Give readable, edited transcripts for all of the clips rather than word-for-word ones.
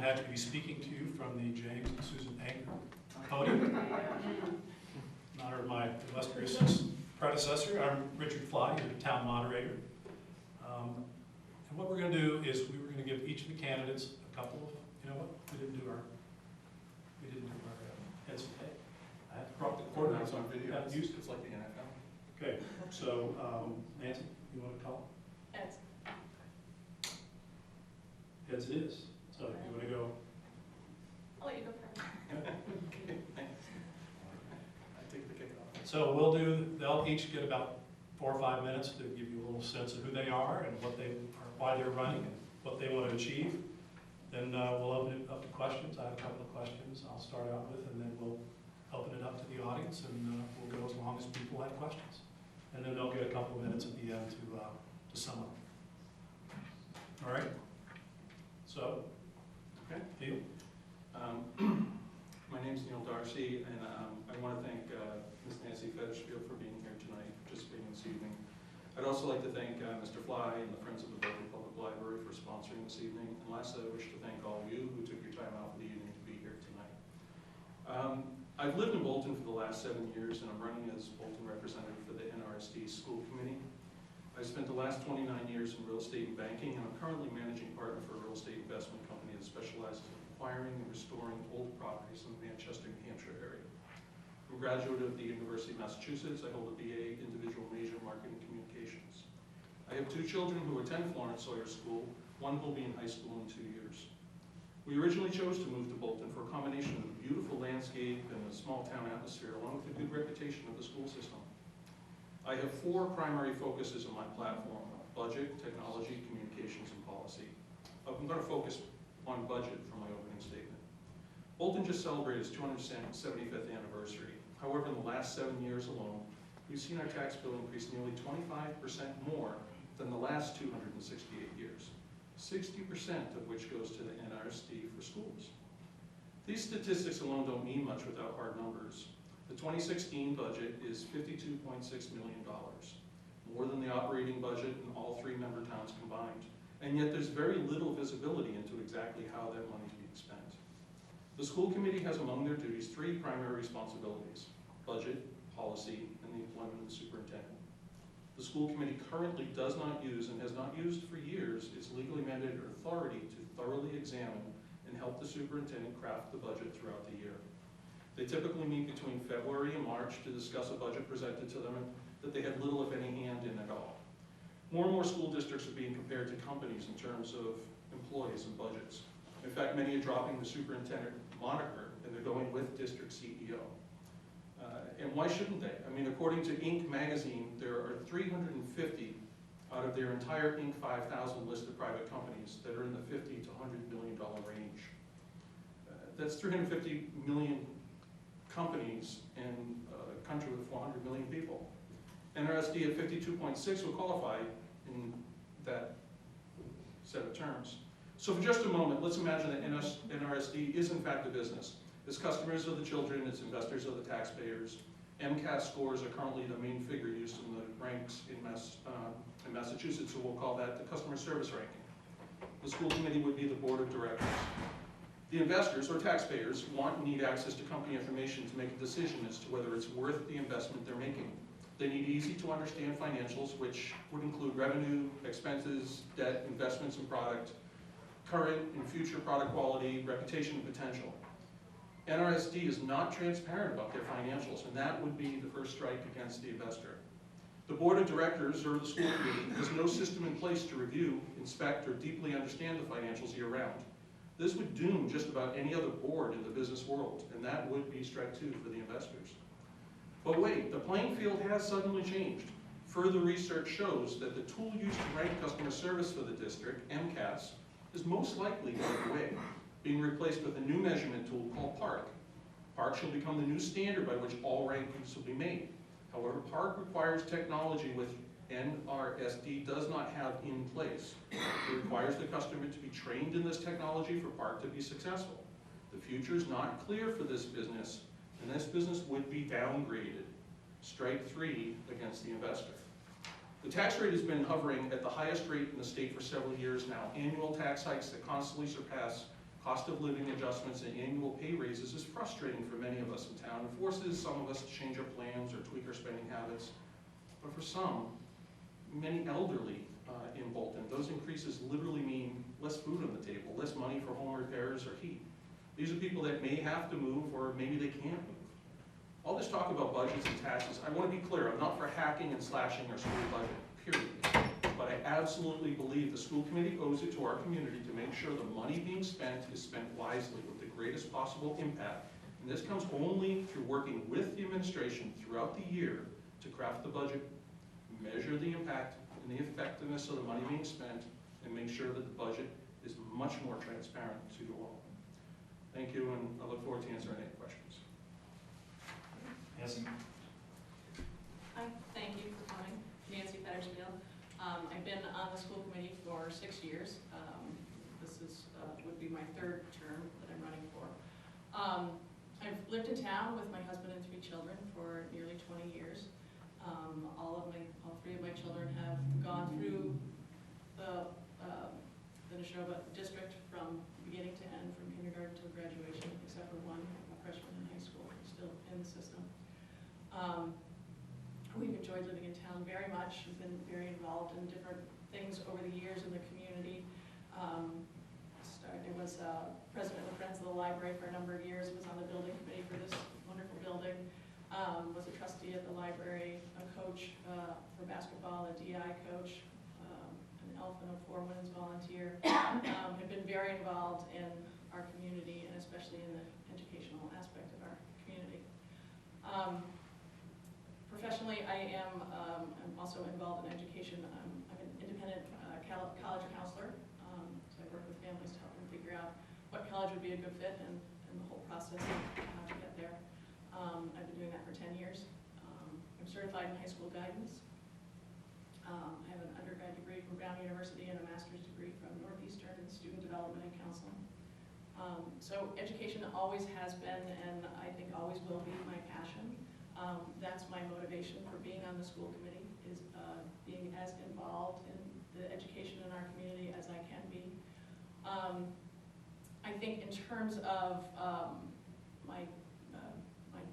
happy to be speaking to you from the James and Susan Anchor podium. In honor of my illustrious predecessor, I'm Richard Fly, the town moderator. And what we're going to do is we were going to give each of the candidates a couple of, you know what, we didn't do our heads today. I have to crop the coordinates on video. It's like the NFL. Okay, so Nancy, you want to call? Heads. Heads it is. So you want to go? I'll let you go first. Okay, thanks. I take the kick off. So they'll each get about 4 or 5 minutes to give you a little sense of who they are and why they're running and what they want to achieve. Then we'll open it up to questions. I have a couple of questions I'll start out with, and then we'll open it up to the audience, and we'll go as long as people have questions. And then they'll get a couple of minutes at the end to sum up. All right? So, Okay. Neal? My name's Neal Darcy, and I want to thank Ms. Nancy Federspiel for being here tonight, participating this evening. I'd also like to thank Mr. Fly and the Friends of the Bolton Public Library for sponsoring this evening. And lastly, I wish to thank all of you who took your time out for the evening to be here tonight. I've lived in Bolton for the last 7 years, and I'm running as Bolton representative for the NRSD School Committee. I spent the last 29 years in real estate and banking, and I'm currently managing partner for a real estate investment company that specializes in acquiring and restoring old properties in the Manchester, New Hampshire area. I'm a graduate of the University of Massachusetts. I hold a BA individual major in marketing communications. I have 2 children who attend Florence Sawyer School. One will be in high school in 2 years. We originally chose to move to Bolton for a combination of the beautiful landscape and the small town atmosphere, along with the good reputation of the school system. I have 4 primary focuses on my platform: budget, technology, communications, and policy. I'm going to focus on budget for my opening statement. Bolton just celebrated its 275th anniversary. However, in the last 7 years alone, we've seen our tax bill increase nearly 25% more than the last 268 years, 60% of which goes to the NRSD for schools. These statistics alone don't mean much without hard numbers. The 2016 budget is $52.6 million, more than the operating budget in all 3 member towns combined. And yet there's very little visibility into exactly how that money is being spent. The school committee has among their duties 3 primary responsibilities: budget, policy, and the employment of the superintendent. The school committee currently does not use, and has not used for years, its legally mandated authority to thoroughly examine and help the superintendent craft the budget throughout the year. They typically meet between February and March to discuss a budget presented to them that they have little, if any, hand in at all. More and more school districts are being compared to companies in terms of employees and budgets. In fact, many are dropping the superintendent moniker and they're going with district CEO. And why shouldn't they? I mean, according to Inc. magazine, there are 350 out of their entire Inc. 5000 list of private companies that are in the $50 to $100 million range. That's 350 million companies in a country with 400 million people. NRSD at 52.6 will qualify in that set of terms. So for just a moment, let's imagine that NRSD is in fact a business. Its customers are the children, its investors are the taxpayers. MCAS scores are currently the main figure used in the ranks in Massachusetts, so we'll call that the customer service ranking. The school committee would be the board of directors. The investors, or taxpayers, want and need access to company information to make a decision as to whether it's worth the investment they're making. They need easy to understand financials, which would include revenue, expenses, debt, investments in product, current and future product quality, reputation, and potential. NRSD is not transparent about their financials, and that would be the first strike against the investor. The board of directors, or the school committee, has no system in place to review, inspect, or deeply understand the financials year-round. This would doom just about any other board in the business world, and that would be strike 2 for the investors. But wait, the playing field has suddenly changed. Further research shows that the tool used to rank customer service for the district, MCAS, is most likely going away, being replaced with a new measurement tool called PARC. PARC shall become the new standard by which all rankings will be made. However, PARC requires technology which NRSD does not have in place. It requires the customer to be trained in this technology for PARC to be successful. The future is not clear for this business, and this business would be downgraded. Strike 3 against the investor. The tax rate has been hovering at the highest rate in the state for several years now. Annual tax hikes that constantly surpass Cost of living adjustments and annual pay raises is frustrating for many of us in town and forces some of us to change our plans or tweak our spending habits. But for some, many elderly in Bolton, those increases literally mean less food on the table, less money for home repairs or heat. These are people that may have to move or maybe they can't move. All this talk about budgets and taxes, I want to be clear, I'm not for hacking and slashing our school budget, period. But I absolutely believe the school committee owes it to our community to make sure the money being spent is spent wisely with the greatest possible impact. And this comes only through working with the administration throughout the year to craft the budget, measure the impact and the effectiveness of the money being spent, and make sure that the budget is much more transparent to you all. Thank you, and I look forward to answering any questions. Nancy? Hi, thank you for coming. Nancy Federspiel. I've been on the school committee for 6 years. This would be my 3rd term that I'm running for. I've lived in town with my husband and 3 children for nearly 20 years. All 3 of my children have gone through the Neshoba district from beginning to end, from kindergarten to graduation, except for one, a freshman in high school, who's still in the system. We've enjoyed living in town very much. We've been very involved in different things over the years in the community. I was president of the Friends of the Library for a number of years, was on the building committee for this wonderful building, was a trustee at the library, a coach for basketball, a DI coach, an elf and a 4 women's volunteer. Have been very involved in our community and especially in the educational aspect of our community. Professionally, I'm also involved in education. I'm an independent college counselor, so I work with families to help them figure out what college would be a good fit and the whole process of how to get there. I've been doing that for 10 years. I'm certified in high school guidance. I have an undergrad degree from Brown University and a master's degree from Northeastern in student development and counseling. So education always has been, and I think always will be, my passion. That's my motivation for being on the school committee, is being as involved in the education in our community as I can be. I think in terms of my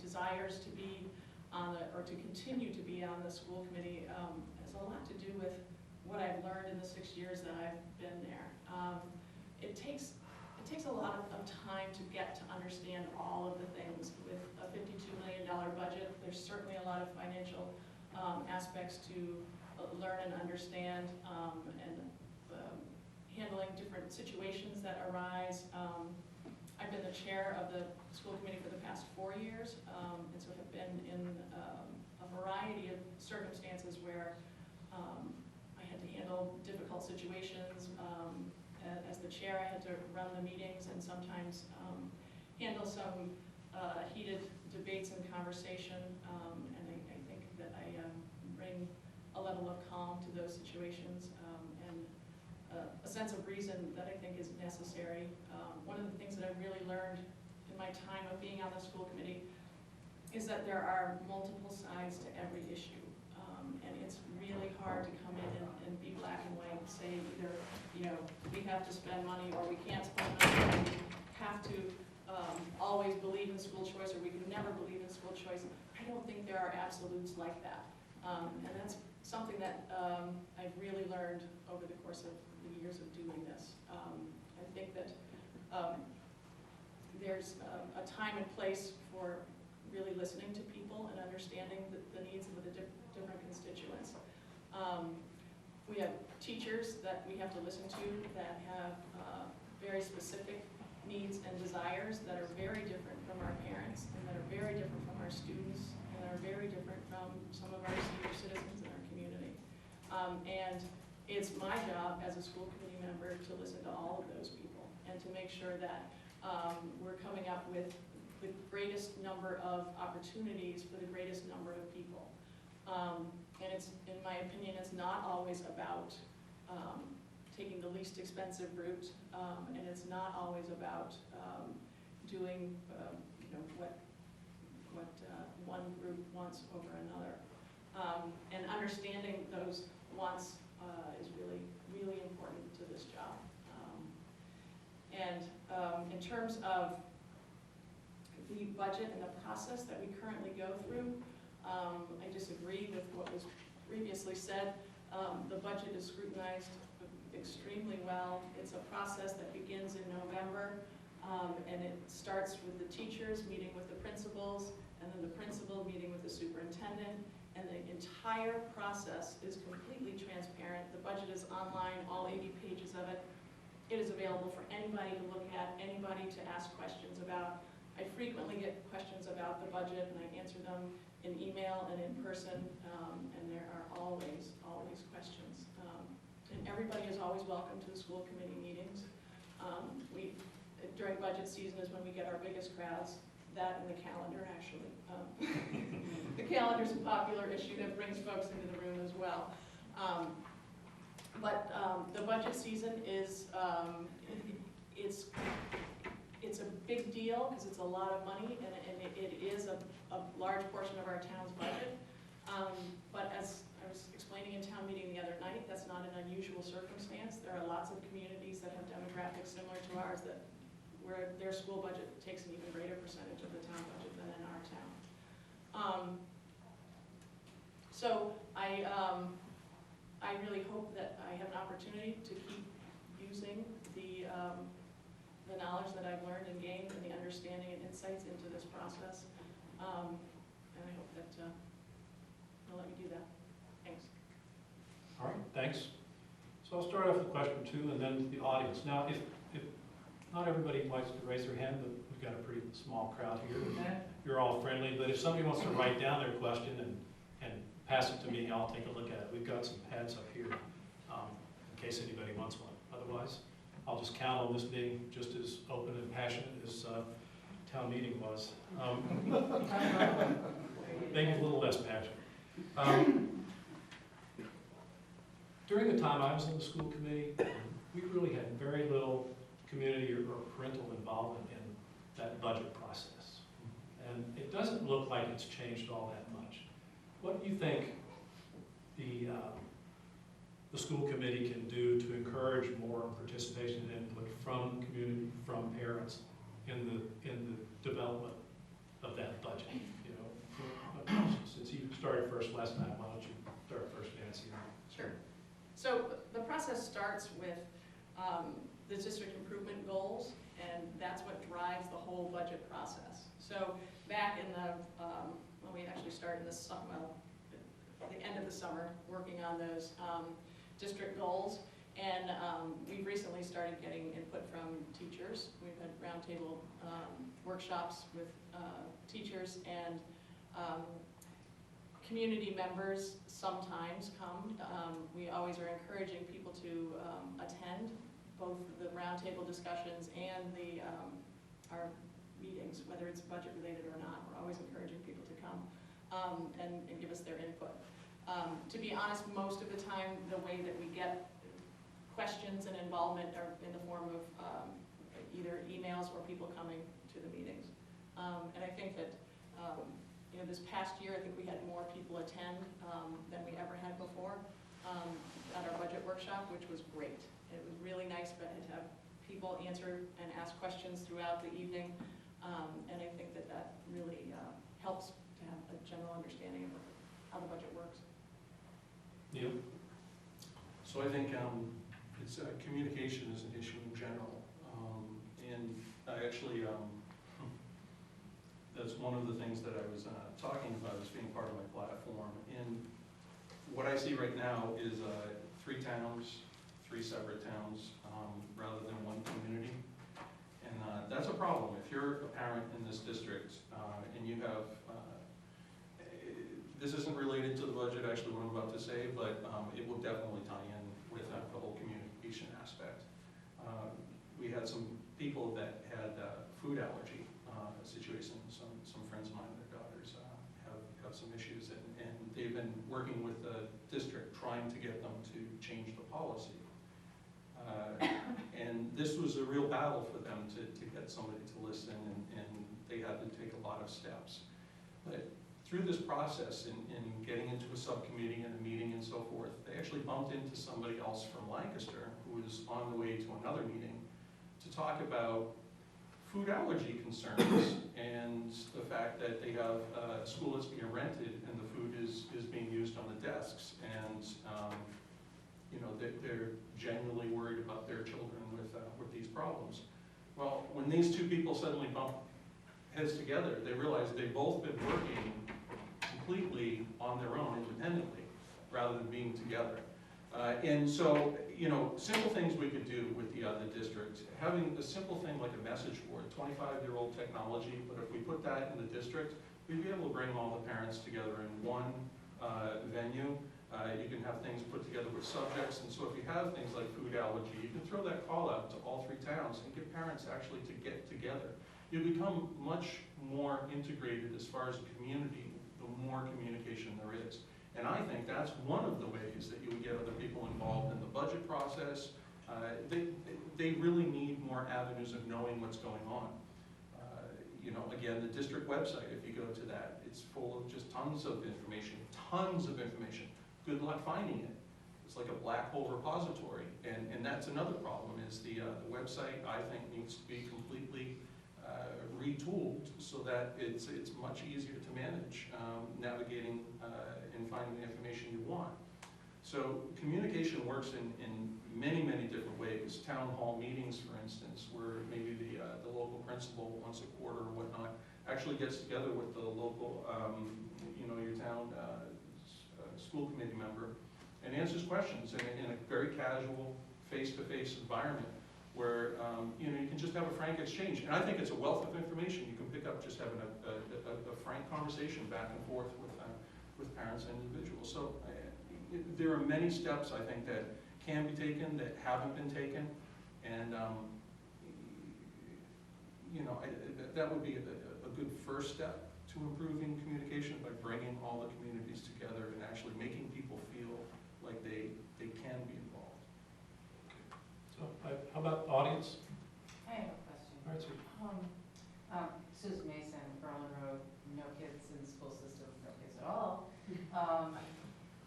desires to be on or to continue to be on the school committee has a lot to do with what I've learned in the 6 years that I've been there. It takes a lot of time to get to understand all of the things. With a $52 million budget, there's certainly a lot of financial aspects to learn and understand, and handling different situations that arise. I've been the chair of the school committee for the past 4 years, and so have been in a variety of circumstances where I had to handle difficult situations. As the chair, I had to run the meetings and sometimes handle some heated debates and conversation, and I think that I bring a level of calm to those situations and a sense of reason that I think is necessary. One of the things that I've really learned in my time of being on the school committee is that there are multiple sides to every issue, and it's really hard to come in and be black and white and say either, we have to spend money or we can't spend money, or we have to always believe in school choice or we can never believe in school choice. I don't think there are absolutes like that, and that's something that I've really learned over the course of the years of doing this. I think that there's a time and place for really listening to people and understanding the needs of the different constituents. We have teachers that we have to listen to that have very specific needs and desires that are very different from our parents and that are very different from our students and that are very different from some of our senior citizens in our community. And it's my job as a school committee member to listen to all of those people and to make sure that we're coming up with the greatest number of opportunities for the greatest number of people. And it's, in my opinion, it's not always about taking the least expensive route, and it's not always about doing what one group wants over another. And understanding those wants is really, really important to this job. And in terms of the budget and the process that we currently go through, I disagree with what was previously said. The budget is scrutinized extremely well. It's a process that begins in November, and it starts with the teachers meeting with the principals, and then the principal meeting with the superintendent, and the entire process is completely transparent. The budget is online, all 80 pages of it. It is available for anybody to look at, anybody to ask questions about. I frequently get questions about the budget, and I answer them in email and in person, and there are always questions. And everybody is always welcome to the school committee meetings. During budget season is when we get our biggest crowds, that and the calendar, actually. The calendar's a popular issue that brings folks into the room as well. But the budget season is, it's a big deal because it's a lot of money, and it is a large portion of our town's budget. But as I was explaining in town meeting the other night, that's not an unusual circumstance. There are lots of communities that have demographics similar to ours where their school budget takes an even greater percentage of the town budget than in our town. So I really hope that I have an opportunity to keep using the knowledge that I've learned and gained and the understanding and insights into this process. And I hope that you'll let me do that. Thanks. All right, thanks. So I'll start off with question 2 and then the audience. Now, if not everybody likes to raise their hand, but we've got a pretty small crowd here. You're all friendly, but if somebody wants to write down their question and pass it to me, I'll take a look at it. We've got some pads up here in case anybody wants one. Otherwise, I'll just count on this being just as open and passionate as town meeting was. Maybe a little less passionate. During the time I was in the school committee, we really had very little community or parental involvement in that budget process. And it doesn't look like it's changed all that much. What do you think the school committee can do to encourage more participation and input from the community, from parents in the development of that budget? You know, since you started first last night, why don't you start first, Nancy? Sure. So the process starts with the district improvement goals, and that's what drives the whole budget process. So back in the, well, we actually started in the summer, well, at the end of the summer, working on those district goals, and we've recently started getting input from teachers. We've had roundtable workshops with teachers, and community members sometimes come. We always are encouraging people to attend both the roundtable discussions and our meetings, whether it's budget related or not. We're always encouraging people to come and give us their input. To be honest, most of the time, the way that we get questions and involvement are in the form of either emails or people coming to the meetings. And I think that you know, this past year, I think we had more people attend than we ever had before at our budget workshop, which was great. It was really nice to have people answer and ask questions throughout the evening, and I think that that really helps to have a general understanding of how the budget works. Neal? So I think it's communication is an issue in general, and I actually that's one of the things that I was talking about as being part of my platform. And what I see right now is 3 towns, 3 separate towns, rather than one community. And that's a problem. If you're a parent in this district and you have, this isn't related to the budget, actually, what I'm about to say, but it will definitely tie in with the whole communication aspect. We had some people that had food allergy situation. Some friends of mine, their daughters have some issues, and they've been working with the district trying to get them to change the policy. And this was a real battle for them to get somebody to listen, and they had to take a lot of steps. But through this process, in getting into a subcommittee and a meeting and so forth, they actually bumped into somebody else from Lancaster who was on the way to another meeting to to talk about food allergy concerns and the fact that they have a school that's being rented and the food is being used on the desks. And, you know, they're genuinely worried about their children with these problems. Well, when these two people suddenly bump heads together, they realize they've both been working completely on their own independently rather than being together. And so, you know, simple things we could do with the other district, having a simple thing like a message board, 25-year-old technology, but if we put that in the district, we'd be able to bring all the parents together in one venue. You can have things put together with subjects, and so if you have things like food allergy, you can throw that call out to all 3 towns and get parents actually to get together. You become much more integrated as far as a community, the more communication there is. And I think that's one of the ways that you would get other people involved in the budget process. They really need more avenues of knowing what's going on. You know, again, the district website, if you go to that, it's full of just tons of information, tons of information. Good luck finding it. It's like a black hole repository. And that's another problem, is the website, I think, needs to be completely retooled so that it's much easier to manage navigating and finding the information you want. So communication works in many, many different ways. Town hall meetings, for instance, where maybe the local principal once a quarter or whatnot actually gets together with the local, you know, your town school committee member and answers questions in a very casual, face-to-face environment where you know, you can just have a frank exchange. And I think it's a wealth of information you can pick up just having a frank conversation back and forth with parents and individuals. So there are many steps, I think, that can be taken that haven't been taken. And you know, that would be a good first step to improving communication, by bringing all the communities together and actually making people feel like they can be involved. So, how about audience? I have a question. All right, sir. Susan Mason, Berlin Road, no kids in the school system, no kids at all.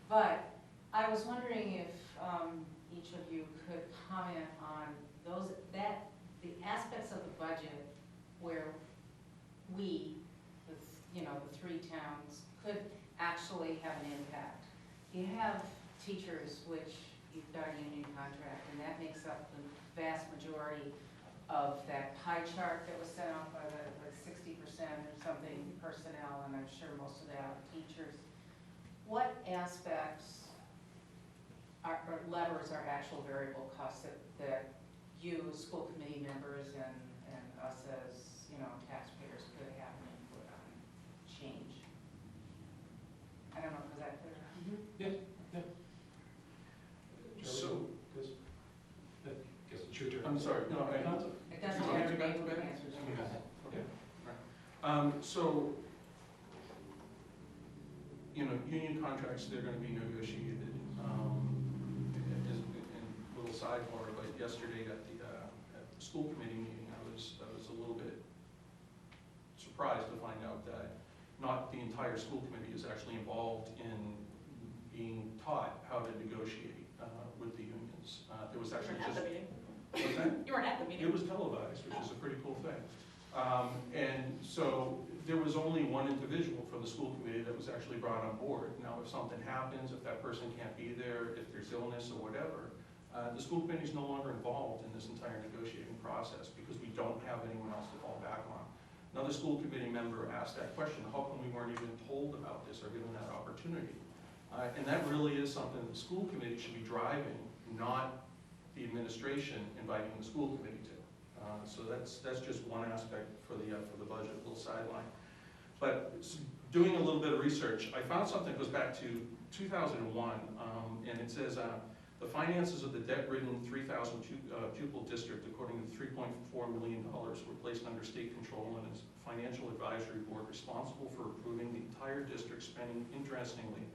But I was wondering if each of you could comment on the aspects of the budget where we, you know, the 3 towns, could actually have an impact. You have teachers, which you've got a union contract, and that makes up the vast majority of that pie chart that was sent out by the 60% or something personnel, and I'm sure most of that are teachers. What aspects or levers are actual variable costs that you as school committee members and us as, you know, taxpayers could have an input on change? I don't know, was that clear? Yeah. So, I guess it's your turn. I'm sorry, no, It doesn't You want matter me to to me go who back? answers. Okay. Right. So, you know, union contracts, they're going to be negotiated. As a little sidebar, but yesterday at the school committee meeting, I was a little bit surprised to find out that not the entire school committee is actually involved in being taught how to negotiate with the unions. There was actually You weren't at the meeting. What's that? You weren't at the meeting. It was televised, which is a pretty cool thing. And so there was only one individual from the school committee that was actually brought on board. Now, if something happens, if that person can't be there, if there's illness or whatever, the school committee is no longer involved in this entire negotiating process because we don't have anyone else to fall back on. Another school committee member asked that question, how come we weren't even told about this or given that opportunity? And that really is something the school committee should be driving, not the administration inviting the school committee to. So that's just one aspect for the budget, a little sideline. But doing a little bit of research, I found something that goes back to 2001, and it says the finances of the debt-ridden 3,000 pupil district, according to the $3.4 million, were placed under state control and its financial advisory board responsible for approving the entire district spending. Interestingly,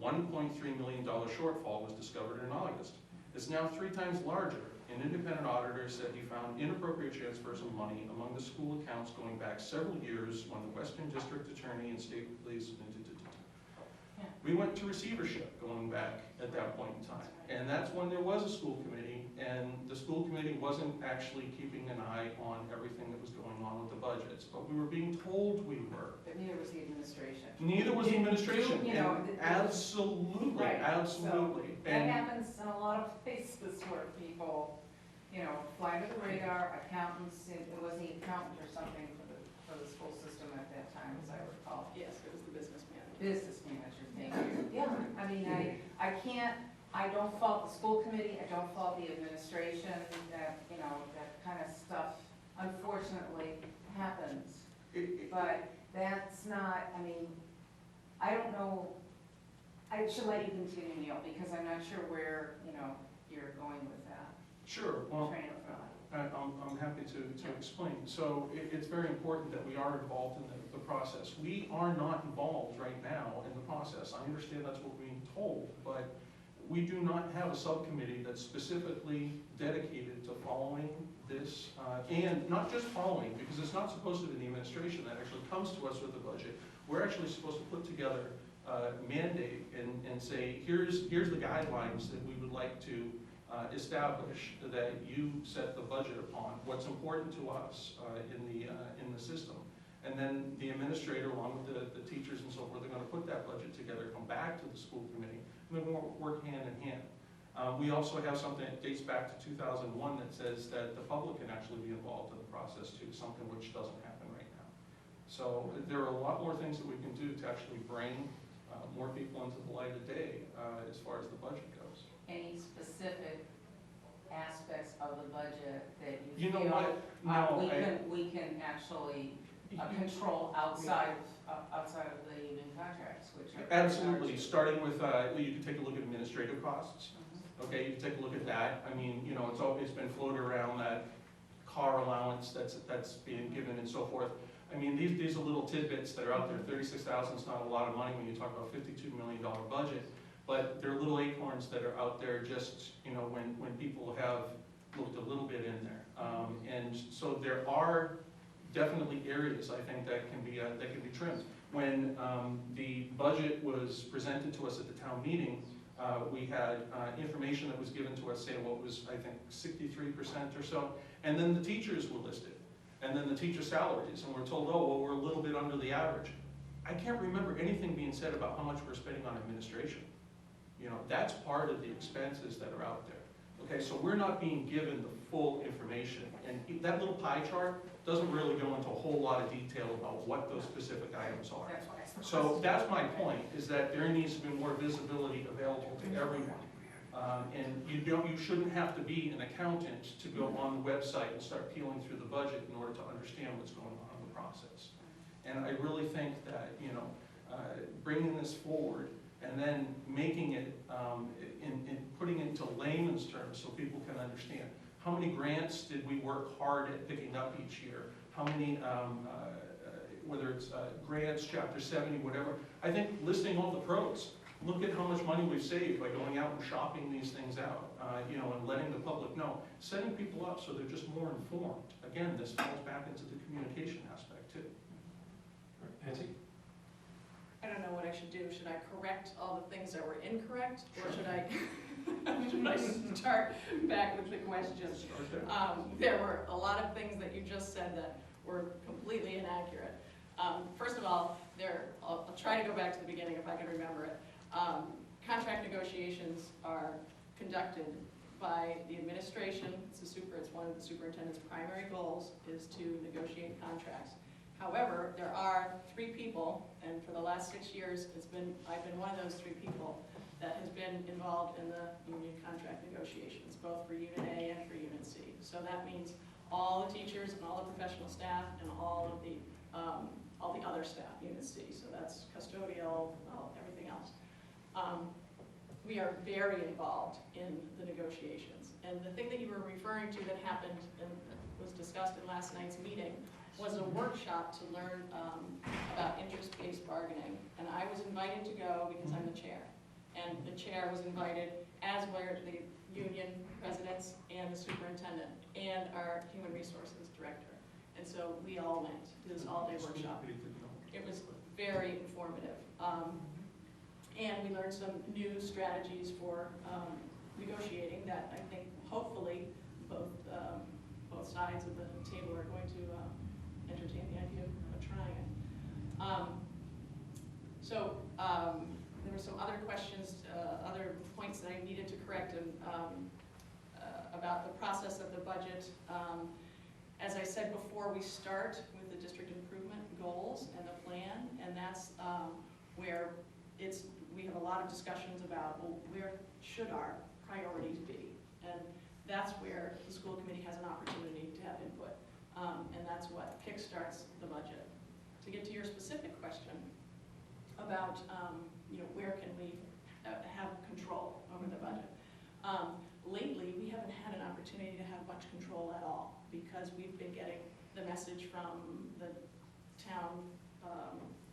$1.3 million shortfall was discovered in August. It's now 3 times larger. An independent auditor said he found inappropriate transfers of money among the school accounts going back several years when the Western District Attorney and State Police. We went to receivership going back at that point in time. And that's when there was a school committee, and the school committee wasn't actually keeping an eye on everything that was going on with the budgets, but we were being told we were. But neither was the administration. Neither was the administration. You know, And absolutely, Right, absolutely. That happens in a lot of places where people, you know, fly under the radar, accountants, it was the accountant or something for the school system at that time, as I recall. Yes, it was the business manager. Business manager, thank you. Yeah, I mean, I don't fault the school committee, I don't fault the administration, that, you know, that kind of stuff unfortunately happens. But that's not, I mean, I don't know, I should let you continue, Neal, because I'm not sure where, you know, you're going with that. Sure, well, Train of thought. I'm happy to explain. So it's very important that we are involved in the process. We are not involved right now in the process. I understand that's what we're being told, but we do not have a subcommittee that's specifically dedicated to following this, and not just following, because it's not supposed to be the administration that actually comes to us with the budget. We're actually supposed to put together a mandate and say, here's the guidelines that we would like to establish that you set the budget upon, what's important to us in the system. And then the administrator, along with the teachers and so forth, are going to put that budget together, come back to the school committee, and then we'll work hand in hand. We also have something that dates back to 2001 that says that the public can actually be involved in the process too, something which doesn't happen right now. So there are a lot more things that we can do to actually bring more people into the light of day as far as the budget goes. Any specific aspects of the budget that You know feel what? No, we can actually control outside of the union contracts, which are. Absolutely, starting with, you can take a look at administrative costs. Okay, you can take a look at that. I mean, you know, it's been floated around that car allowance that's being given and so forth. I mean, these are little tidbits that are out there. 36,000 is not a lot of money when you talk about a $52 million budget, but there are little acorns that are out there just, you know, when people have looked a little bit in there. And so there are definitely areas, I think, that can be trimmed. When the budget was presented to us at the town meeting, we had information that was given to us saying what was, I think, 63% or so, and then the teachers were listed, and then the teacher salaries, and we're told, oh, well, we're a little bit under the average. I can't remember anything being said about how much we're spending on administration. You know, that's part of the expenses that are out there. Okay, so we're not being given the full information, and that little pie chart doesn't really go into a whole lot of detail about what those specific items are. So that's my point, is that there needs to be more visibility available to everyone. And you shouldn't have to be an accountant to go on the website and start peeling through the budget in order to understand what's going on in the process. And I really think that, you know, bringing this forward and then making it, and putting it into layman's terms so people can understand. How many grants did we work hard at picking up each year? How many, whether it's grants, Chapter 70, whatever. I think listing all the pros. Look at how much money we've saved by going out and shopping these things out, you know, and letting the public know. Setting people up so they're just more informed. Again, this falls back into the communication aspect too. Nancy? I don't know what I should do. Should I correct all the things that were incorrect, or should I start back with the questions? Start there. There were a lot of things that you just said that were completely inaccurate. First of all, I'll try to go back to the beginning if I can remember it. Contract negotiations are conducted by the administration. It's one of the superintendent's primary goals is to negotiate contracts. However, there are 3 people, and for the last 6 years, I've been one of those 3 people that has been involved in the union contract negotiations, both for Unit A and for Unit C. So that means all the teachers and all the professional staff and all the other staff, Unit C. So that's custodial, everything else. We are very involved in the negotiations. And the thing that you were referring to that happened and was discussed in last night's meeting was a workshop to learn about interest-based bargaining. And I was invited to go because I'm the chair. And the chair was invited, as were the union presidents and the superintendent and our human resources director. And so we all went to this all-day workshop. It was very informative. And we learned some new strategies for negotiating that I think hopefully both sides of the table are going to entertain the idea of trying it. There were some other questions, other points that I needed to correct about the process of the budget. As I said before, we start with the district improvement goals and the plan, and that's where we have a lot of discussions about, well, where should our priorities be? And that's where the school committee has an opportunity to have input, and that's what kickstarts the budget. To get to your specific question about, where can we have control over the budget? Lately, we haven't had an opportunity to have much control at all because we've been getting the message from the town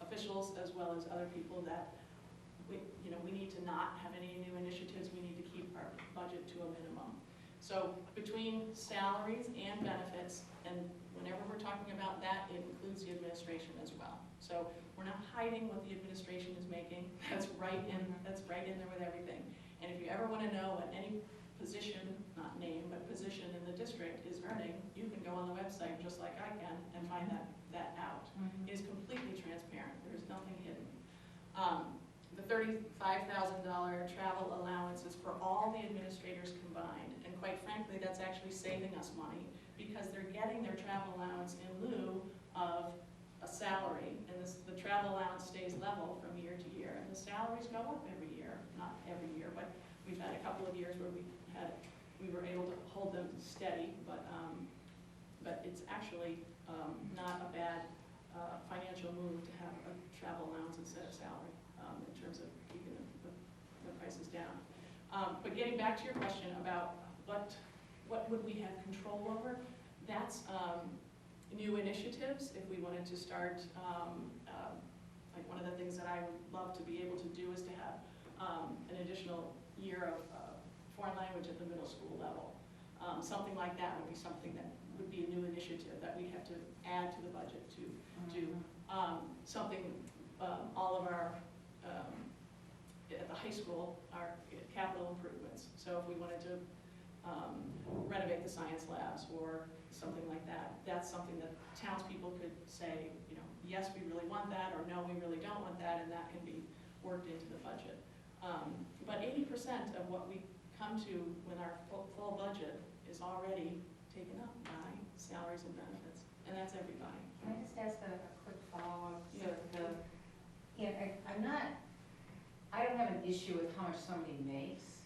officials as well as other people that we need to not have any new initiatives. We need to keep our budget to a minimum. So between salaries and benefits, and whenever we're talking about that, it includes the administration as well. So we're not hiding what the administration is making. That's right in there with everything. And if you ever want to know what any position, not name, but position in the district is earning, you can go on the website just like I can and find that out. It is completely transparent. There's nothing hidden. The $35,000 travel allowance is for all the administrators combined. And quite frankly, that's actually saving us money because they're getting their travel allowance in lieu of a salary. And the travel allowance stays level from year to year. And the salaries go up every year. Not every year, but we've had a couple of years where we were able to hold them steady. But it's actually not a bad financial move to have a travel allowance instead of salary. In terms of keeping the prices down. But getting back to your question about what would we have control over, that's new initiatives. If we wanted to start, like one of the things that I would love to be able to do is to have an additional year of foreign language at the middle school level. Something like that would be something that would be a new initiative that we'd have to add to the budget to do. Something all of our at the high school are capital improvements. So if we wanted to renovate the science labs or something like that, that's something that townspeople could say, yes, we really want that, or no, we really don't want that, and that can be worked into the budget. But 80% of what we come to with our full budget is already taken up by salaries and benefits, and that's everybody. Can I just ask a quick follow-up? Yeah. I don't have an issue with how much somebody makes.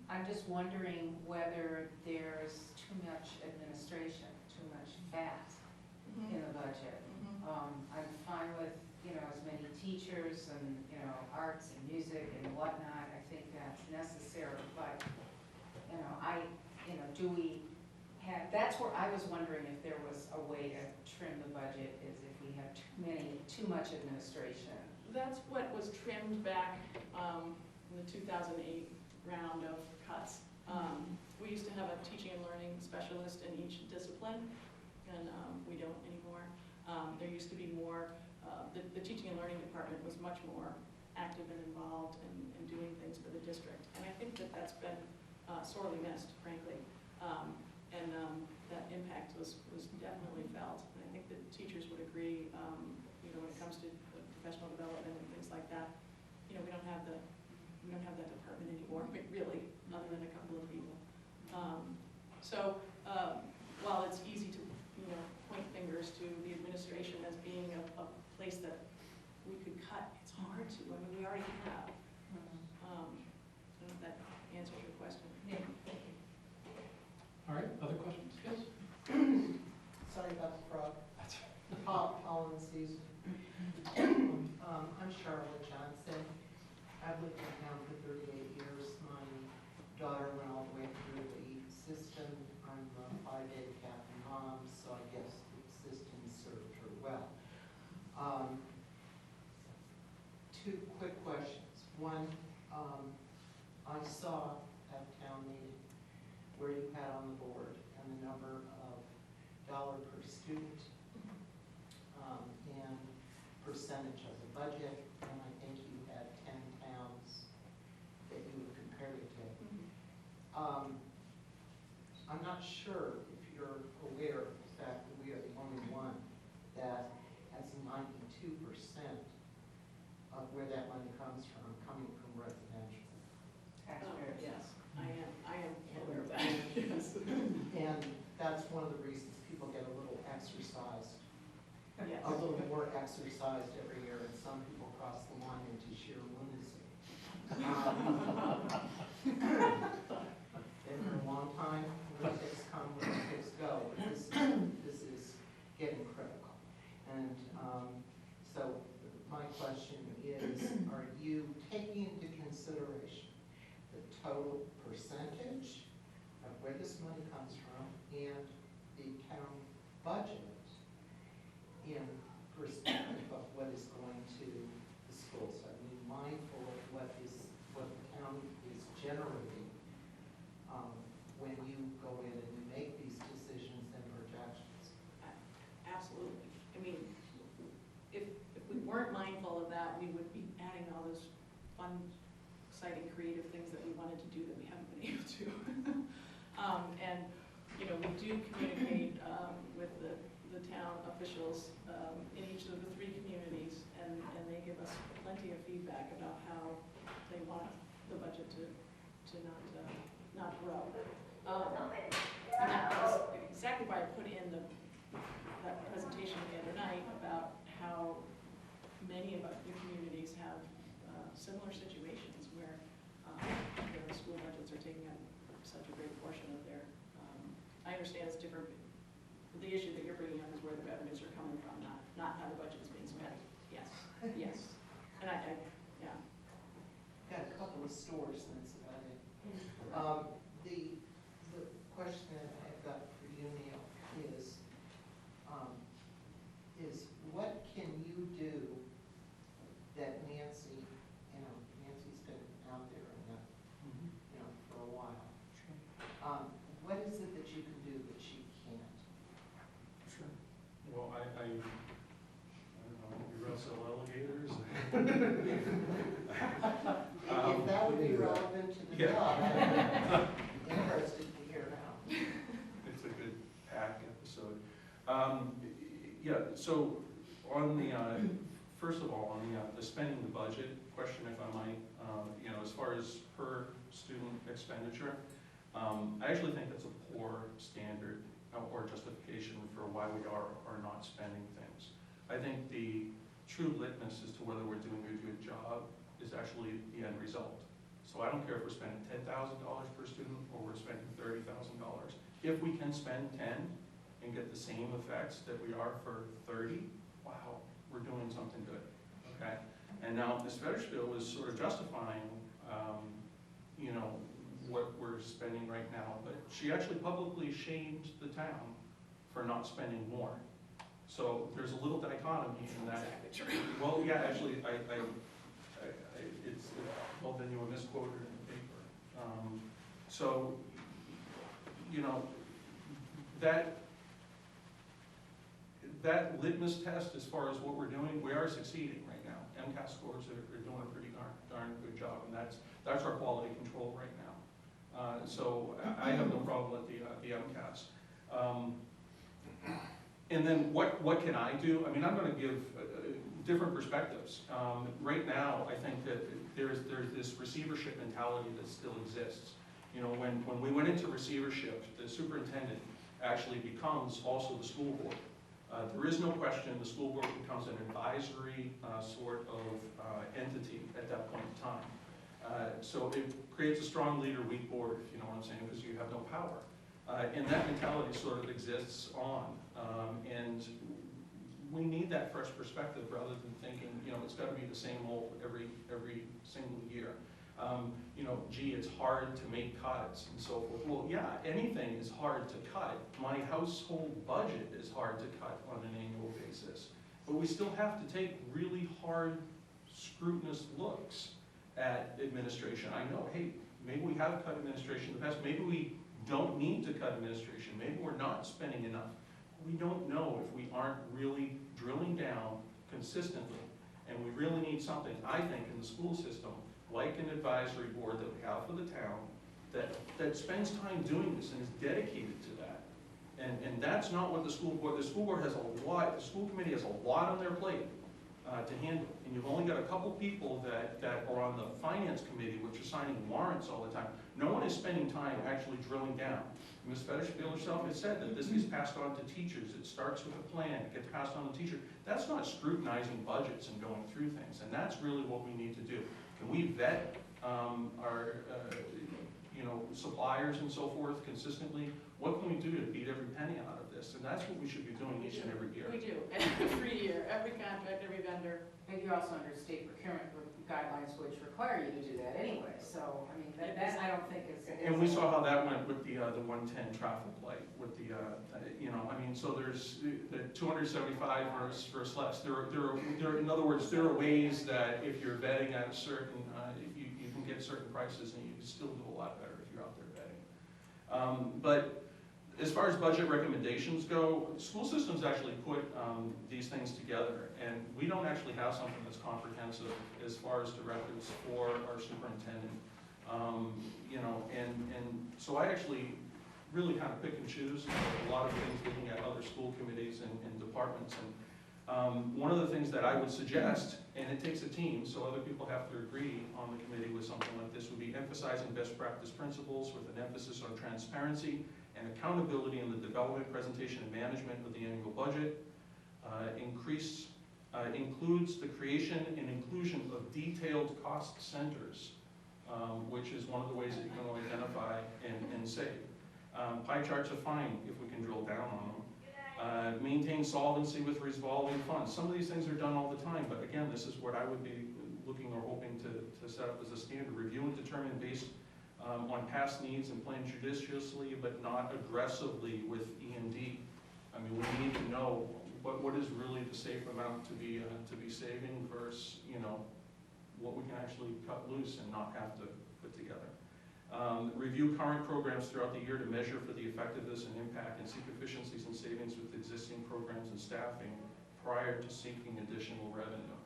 I'm just wondering whether there's too much administration, too much fat in the budget. I'm fine with, as many teachers and, arts and music and whatnot. I think that's necessary, but, do we have, that's where I was wondering if there was a way to trim the budget, is if we have too much administration. That's what was trimmed back in the 2008 round of cuts. We used to have a teaching and learning specialist in each discipline, and we don't anymore. There used to be more, the teaching and learning department was much more active and involved in doing things for the district. And I think that that's been sorely missed, frankly. That impact was definitely felt. And I think that teachers would agree, when it comes to professional development and things like that, we don't have that department anymore, really, other than a couple of people. While it's easy to, point fingers to the administration as being a place that we could cut, it's hard to. I mean, we already have. I don't know if that answers your question. Yeah. All right, other questions? Yes? Sorry about the frog. Pollen season. I'm Charlotte Johnson. I've lived in town for 38 years. My daughter went all the way through the system. I'm a 5A Catholic mom, so I guess the system served her well. Two quick questions. One, I saw at town meeting where you had on the board and the number of dollar per student and percentage of the budget, and I think you had 10 towns I'm not sure if you're aware of the fact that we are the only one that has 92% of where that money comes from, coming from residential. Taxpayers. Yes, I am aware of that, yes. And that's one of the reasons people get a little exercised, Yes. a little more exercised every year, and some people cross the line into sheer lunacy. Been here a long time, lunatics come, lunatics go, but this is getting critical. And so my question is, are you taking into consideration the total percentage of where this money comes from and the town budget in perspective of what is going to the schools? Are you mindful of what the town is generating when you go in and you make these decisions and projections? Absolutely. I mean, if we weren't mindful of that, we would be adding all those fun, exciting, creative things that we wanted to do that we haven't been able to. And, you know, we do communicate with the town officials in each of the 3 communities, and they give us plenty of feedback about how they want the budget to not grow. And that was exactly why I put in that presentation the other night about how many of the communities have similar situations where their school budgets are taking up such a great portion of their, I understand it's different. The issue that you're bringing up is where the revenues are coming from, not how the budget is being spent. Yes, yes. And yeah. Got a couple of stores, and that's about it. The question that I've got for you, Neal, is what can you do that Nancy's been out there and for a while. What is it that you can do that she can't? Sure. Well, I don't know, we wrestle alligators. If that would be relevant to the yeah. job, I'm interested to hear now. It's a good pack episode. Yeah, so on the, first of all, on the spending the budget question, if I might, as far as per student expenditure, I actually think that's a poor standard or justification for why we are not spending things. I think the true litmus as to whether we're doing a good job is actually the end result. So I don't care if we're spending $10,000 per student or we're spending $30,000. If we can spend 10 and get the same effects that we are for 30, wow, we're doing something good, okay? And now this Federspiel is sort of justifying, what we're spending right now, but she actually publicly shamed the town for not spending more. So there's a little dichotomy in that. Exactly true. Well, yeah, actually, well, then you were misquoted in the paper. So, that litmus test as far as what we're doing, we are succeeding right now. MCAS scores are doing a pretty darn good job, and that's our quality control right now. So I have no problem with the MCAS. And then what can I do? I mean, I'm going to give different perspectives. Right now, I think that there's this receivership mentality that still exists. When we went into receivership, the superintendent actually becomes also the school board. There is no question the school board becomes an advisory sort of entity at that point in time. So it creates a strong leader, weak board, if you know what I'm saying, because you have no power. And that mentality sort of exists on. And we need that fresh perspective rather than thinking, it's got to be the same old every single year. Gee, it's hard to make cuts and so forth. Well, yeah, anything is hard to cut. My household budget is hard to cut on an annual basis. But we still have to take really hard, scrutinous looks at administration. I know, hey, maybe we have cut administration in the past. Maybe we don't need to cut administration. Maybe we're not spending enough. We don't know if we aren't really drilling down consistently. And we really need something, I think, in the school system, like an advisory board that we have for the town, that spends time doing this and is dedicated to that. And that's not what the school board has a lot, the school committee has a lot on their plate to handle. And you've only got a couple people that are on the finance committee, which are signing warrants all the time. No one is spending time actually drilling down. Ms. Federspiel herself has said that this gets passed on to teachers. It starts with a plan, it gets passed on to teachers. That's not scrutinizing budgets and going through things, and that's really what we need to do. Can we vet our suppliers and so forth consistently? What can we do to beat every penny out of this? And that's what we should be doing each and every year. We do, every year, every contract, every vendor. But you're also under state procurement guidelines which require you to do that anyway, so, I mean, that I don't think is. And we saw how that went with the 110 traffic light, with the, I mean, so there's the 275 versus less. There are, in other words, there are ways that if you're vetting at a certain, you can get certain prices and you can still do a lot better if you're out there vetting. But as far as budget recommendations go, school systems actually put these things together, and we don't actually have something that's comprehensive as far as directives for our superintendent. And so I actually really kind of pick and choose a lot of things, looking at other school committees and departments. And one of the things that I would suggest, and it takes a team, so other people have to agree on the committee with something like this, would be emphasizing best practice principles with an emphasis on transparency and accountability in the development, presentation, and management of the annual budget. Includes the creation and inclusion of detailed cost centers, which is one of the ways that you can identify and save. Pie charts are fine if we can drill down on them. Maintain solvency with revolving funds. Some of these things are done all the time, but again, this is what I would be looking or hoping to set up as a standard. Review and determine based on past needs and plan judiciously, but not aggressively with E&D. I mean, we need to know what is really the safe amount to be saving versus, what we can actually cut loose and not have to put together. Review current programs throughout the year to measure for the effectiveness and impact, and seek efficiencies and savings with existing programs and staffing prior to seeking additional revenue.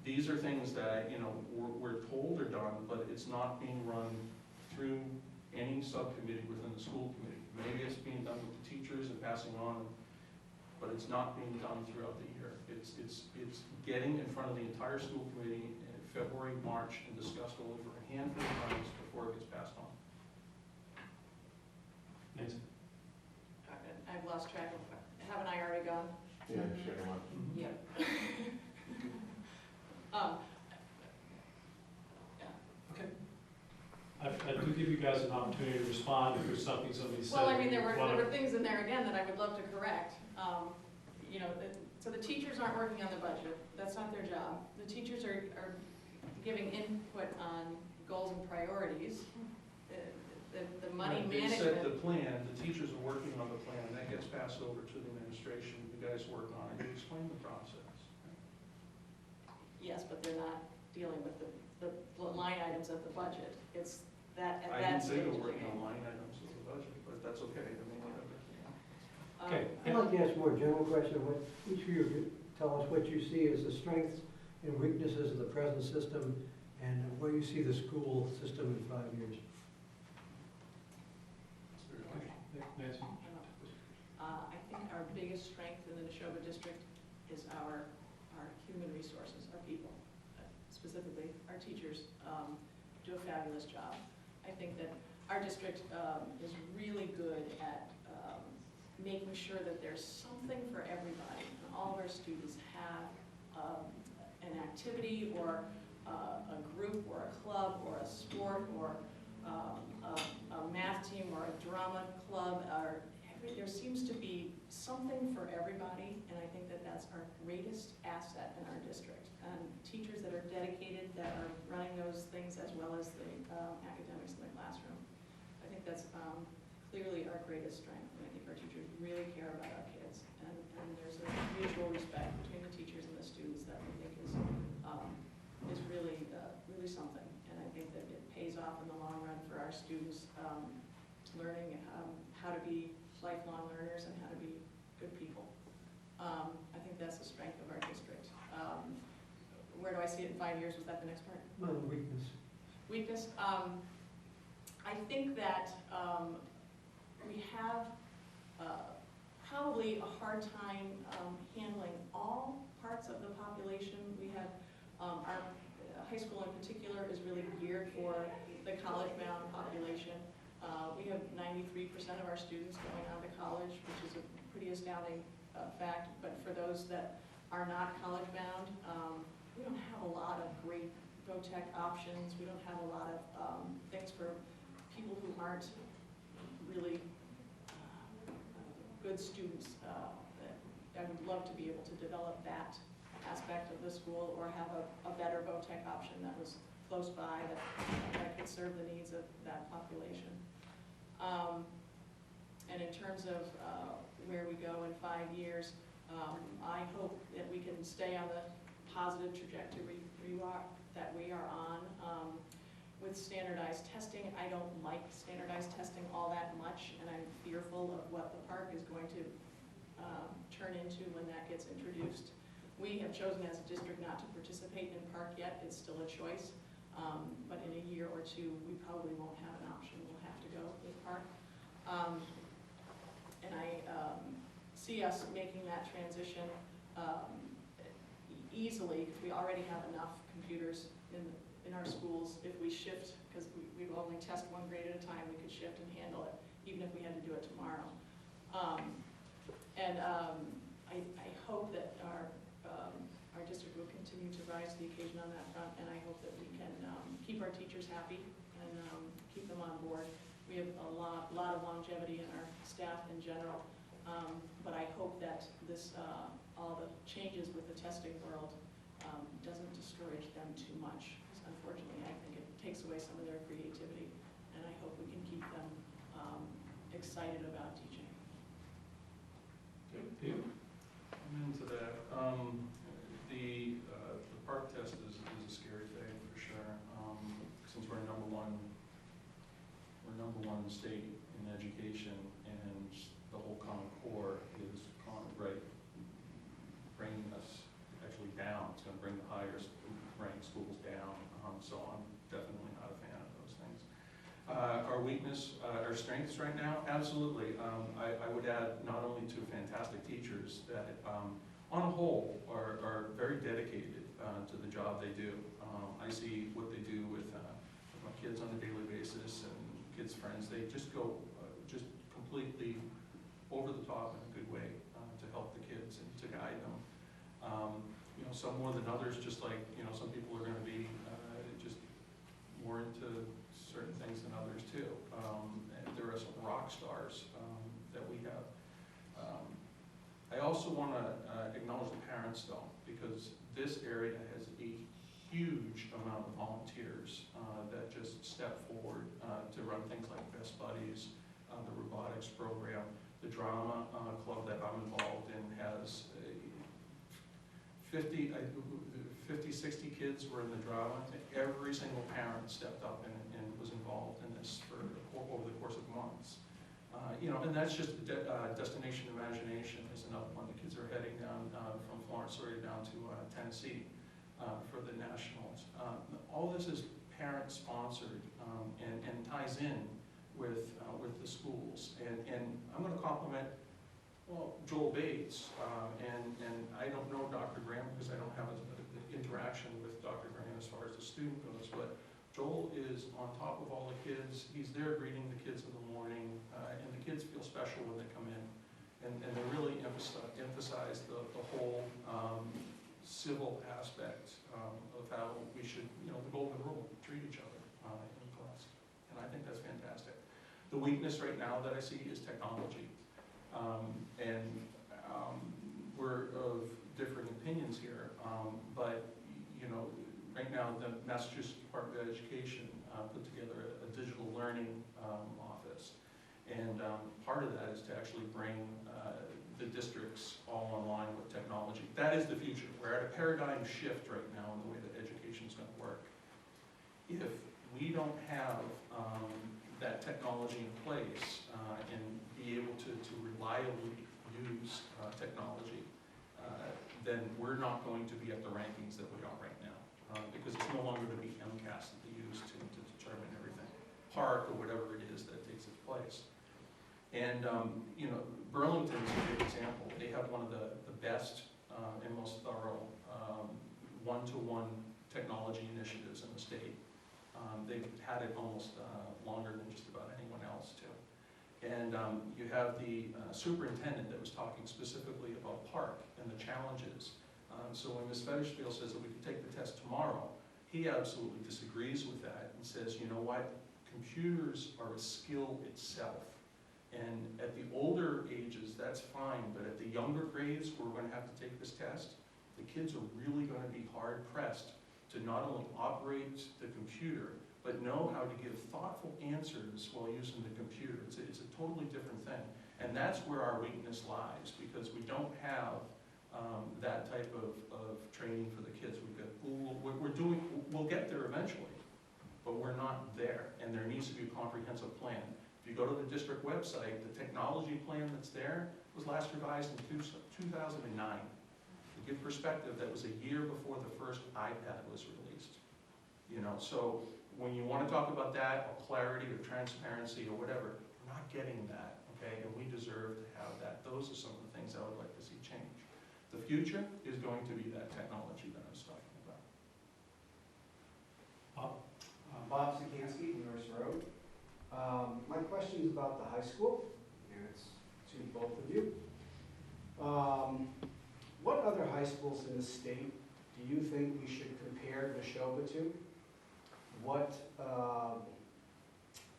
These are things that, we're told are done, but it's not being run through any subcommittee within the school committee. Maybe it's being done with the teachers and passing on, but it's not being done throughout the year. It's getting in front of the entire school committee in February, March, and discussed over a handful of times before it gets passed on. Nancy? I've lost track of, haven't I already gone? Yeah, sure. Yeah. Okay. I do give you guys an opportunity to respond if there's something somebody said. Well, I mean, there were things in there again that I would love to correct. So the teachers aren't working on the budget. That's not their job. The teachers are giving input on goals and priorities. The money They management. set the plan, the teachers are working on the plan, that gets passed over to the administration, you guys work on it, you explain the process. Yes, but they're not dealing with the line items of the budget. It's that, at I that didn't say stage. they're working on line items of the budget, but that's okay, I mean, whatever. Okay. I'd like to ask a more general question. What each of you could tell us what you see as the strengths and weaknesses of the present system, and where you see the school system in 5 years. Nancy? I think our biggest strength in the Neshoba district is our human resources, our people. Specifically, our teachers do a fabulous job. I think that our district is really good at making sure that there's something for everybody. And all of our students have an activity or a group or a club or a sport or a math team or a drama club. There seems to be something for everybody, and I think that that's our greatest asset in our district. And teachers that are dedicated, that are running those things as well as the academics in the classroom. I think that's clearly our greatest strength, and I think our teachers really care about our kids. And there's a mutual respect between the teachers and the students that we think is really something. And I think that it pays off in the long run for our students learning how to be lifelong learners and how to be good people. I think that's the strength of our district. Where do I see it in 5 years? Was that the next part? Well, weakness. Weakness, I think that we have probably a hard time handling all parts of the population. We have, our high school in particular is really geared for the college-bound population. We have 93% of our students going on to college, which is a pretty astounding fact, but for those that are not college-bound, we don't have a lot of great vo-tech options. We don't have a lot of things for people who aren't really good students. I would love to be able to develop that aspect of the school, or have a better vo-tech option that was close by, that could serve the needs of that population. And in terms of where we go in 5 years, I hope that we can stay on the positive trajectory that we are on. With standardized testing, I don't like standardized testing all that much, and I'm fearful of what the park is going to turn into when that gets introduced. We have chosen as a district not to participate in park yet. It's still a choice, but in a year or two, we probably won't have an option. We'll have to go with park. And I see us making that transition easily, because we already have enough computers in our schools. If we shift, because we only test one grade at a time, we could shift and handle it, even if we had to do it tomorrow. I hope that our district will continue to rise to the occasion on that front, and I hope that we can keep our teachers happy and keep them on board. We have a lot of longevity in our staff in general, but I hope that this all the changes with the testing world doesn't discourage them too much, because unfortunately I think it takes away some of their creativity, and I hope we can keep them excited about teaching. Peter? I'm into that. The park test is a scary thing for sure. Since we're number one state in education, and the whole Common Core is bringing us actually down. It's going to bring the highest ranked schools down. So I'm definitely not a fan of those things. Our weakness, our strengths right now, absolutely. I would add not only to fantastic teachers that on a whole are very dedicated to the job they do. I see what they do with my kids on a daily basis and kids' friends. They just go just completely over the top in a good way to help the kids and to guide them. Some more than others, just like, some people are going to be just more into certain things than others too. And there are some rock stars that we have. I also want to acknowledge the parents though, because this area has a huge amount of volunteers that just step forward to run things like Best Buddies, the robotics program. The drama club that I'm involved in has 50, 60 kids were in the drama. Every single parent stepped up and was involved in this over the course of months. And that's just Destination Imagination is another one. The kids are heading down from Florence down to Tennessee for the nationals. All this is parent sponsored and ties in with the schools. And I'm going to compliment Joel Bates, and I don't know Dr. Graham because I don't have an interaction with Dr. Graham as far as the student goes, but Joel is on top of all the kids. He's there greeting the kids in the morning, and the kids feel special when they come in. And they really emphasize the whole civil aspect of how we should, the golden rule, treat each other in class. And I think that's fantastic. The weakness right now that I see is technology. We're of differing opinions here, but right now the Massachusetts Department of Education put together a digital learning office, and part of that is to actually bring the districts all online with technology. That is the future. We're at a paradigm shift right now in the way that education is going to work. If we don't have that technology in place and be able to reliably use technology, then we're not going to be at the rankings that we are right now. because it's no longer going to be MCAS that they use to determine everything, park or whatever it is that takes its place. And, you know, Burlington's a good example. They have one of the best and most thorough one-to-one technology initiatives in the state. They've had it almost longer than just about anyone else too. And you have the superintendent that was talking specifically about park and the challenges. So when Ms. Federspiel says that we can take the test tomorrow, he absolutely disagrees with that and says, you know what, computers are a skill itself. And at the older ages, that's fine, but at the younger grades where we're going to have to take this test, the kids are really going to be hard pressed to not only operate the computer, but know how to give thoughtful answers while using the computer. It's a totally different thing. And that's where our weakness lies, because we don't have that type of training for the kids. We'll get there eventually, but we're not there, and there needs to be a comprehensive plan. If you go to the district website, the technology plan that's there was last revised in 2009. To give perspective, that was a year before the first iPad was released. You know, so when you want to talk about that, or clarity or transparency or whatever, we're not getting that, okay? And we deserve to have that. Those are some of the things I would like to see change. The future is going to be that technology that I was talking about. Bob Sikansky, Norris Road. My question is about the high school, and it's to both of you. What other high schools in the state do you think we should compare Neshoba to?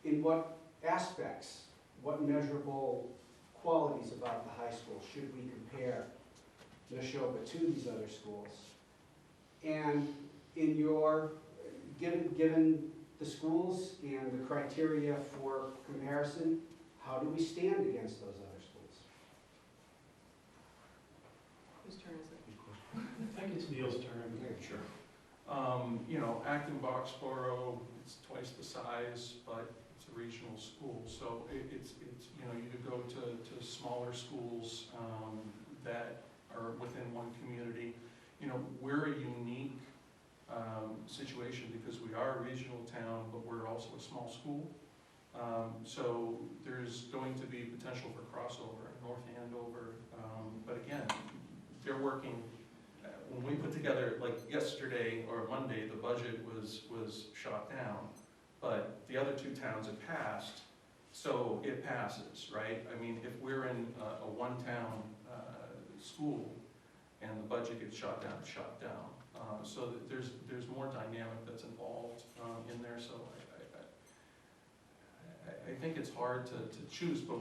In what aspects, what measurable qualities about the high school should we compare Neshoba to these other schools? And in your, given the schools and the criteria for comparison, how do we stand against those other schools? Whose turn is it? I think it's Neal's turn. Sure. You know, Acton Boxborough, it's twice the size, but it's a regional school. So it's you know, you could go to smaller schools that are within one community. You know, we're a unique situation because we are a regional town, but we're also a small school. So there's going to be potential for crossover, North Andover. But again, they're working. When we put together, like yesterday or Monday, the budget was shot down, but the other two towns have passed, so it passes, right? I mean, if we're in a one-town school and the budget gets shot down, it's shot down. So that there's more dynamic that's involved in there. So I think it's hard to choose, but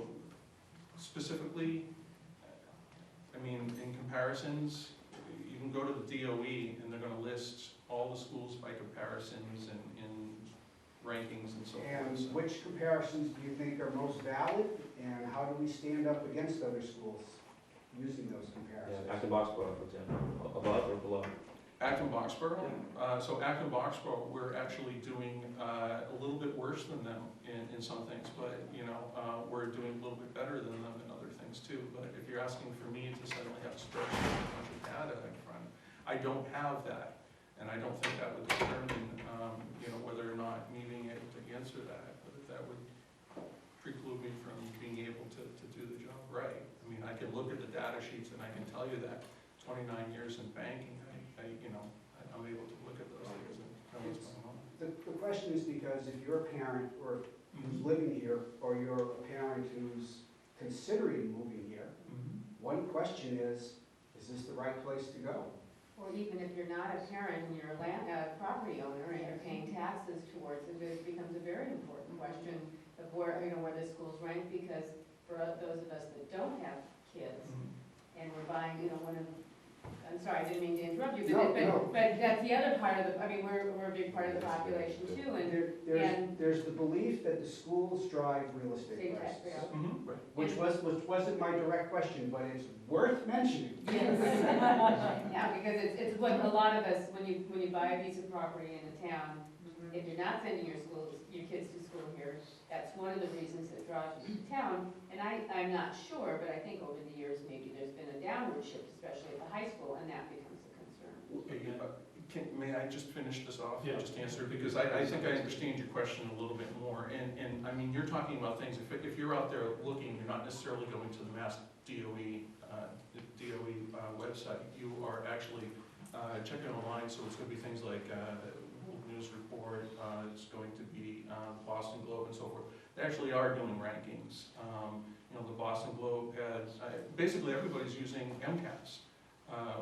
specifically, I mean, in comparisons, you can go to the DOE and they're going to list all the schools by comparisons and rankings and so And forth. which comparisons do you think are most valid, and how do we stand up against other schools using those comparisons? Yeah, Acton Boxborough, for example, above or below. Acton Boxborough? So Acton Boxborough, we're actually doing a little bit worse than them in some things, but you know, we're doing a little bit better than them in other things too. But if you're asking for me to suddenly have a spreadsheet with a bunch of data in front, I don't have that. And I don't think that would determine, you know, whether or not me being able to answer that, but that would preclude me from being able to do the job right. I mean, I can look at the data sheets and I can tell you that 29 years in banking, I'm able to look at those things and know what's going on. The question is because if you're a parent or who's living here, or you're a parent who's considering moving here, one question is this the right place to go? Or even if you're not a parent and you're a property owner and you're paying taxes towards it, it becomes a very important question of where, where the schools rank, because for those of us that don't have kids, and we're buying, I'm sorry, I didn't mean to interrupt you, but that's the other part of we're a big part of the population too, and There's the belief that the schools drive real estate prices, Right. which wasn't my direct question, but it's worth mentioning. Yes. Yeah, because it's what a lot of us, when you buy a piece of property in a town, if you're not sending your kids to school here, that's one of the reasons that draws you to town. And I'm not sure, but I think over the years maybe there's been a downward shift, especially at the high school, and that becomes a concern. May I just finish this off? Yeah. Just answer, because I think I understand your question a little bit more. And I mean, you're talking about things, if you're out there looking, you're not necessarily going to the Mass DOE website. You are actually checking online, so it's going to be things like World News Report, it's going to be Boston Globe and so forth. They actually are doing rankings. You know, the Boston Globe has, basically everybody's using MCAS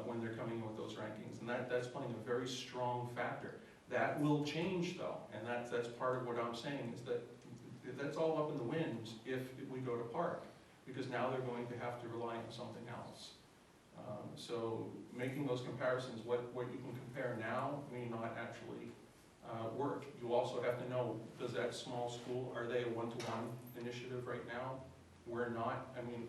when they're coming in with those rankings, and that's playing a very strong factor. That will change though, and that's part of what I'm saying, is that that's all up in the winds if we go to Park, because now they're going to have to rely on something else. So making those comparisons, what you can compare now may not actually work. You also have to know, does that small school, are they a one-to-one initiative right now? We're not. I mean,